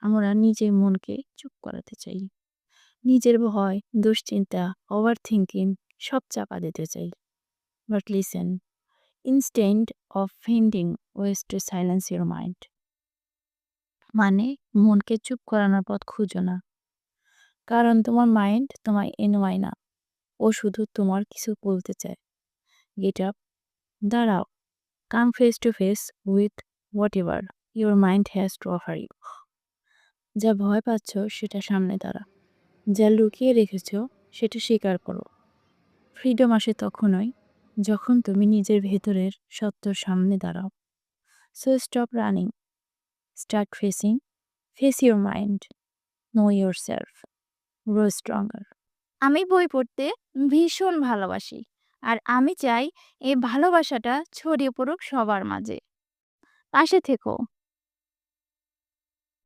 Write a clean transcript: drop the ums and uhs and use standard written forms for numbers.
আমরা নিজের মনকে চুপ করাতে চাই। নিজের ভয়, দুশ্চিন্তা, ওভার থিংকিং সব চাপা দিতে চাই। But listen, instead of finding ways to silence your mind, মানে মনকে চুপ করানোর পথ খুঁজো না। কারণ তোমার মাইন্ড তোমার এনওয়াই না, ও শুধু তোমার কিছু বলতে চায়। গেট আপ, দাঁড়াও, come face to face with whatever your mind has to offer you. যা ভয় পাচ্ছ সেটা সামনে দাঁড়া, যা লুকিয়ে রেখেছ সেটা স্বীকার করো। ফ্রিডম আসে তখনই যখন তুমি নিজের ভেতরের সত্যর সামনে দাঁড়াও। So stop running, start facing, face your mind, no your self, grow stronger. আমি বই পড়তে ভীষণ ভালোবাসি, আর আমি চাই এই ভালোবাসাটা ছড়িয়ে পড়ুক সবার মাঝে। পাশে থেকো।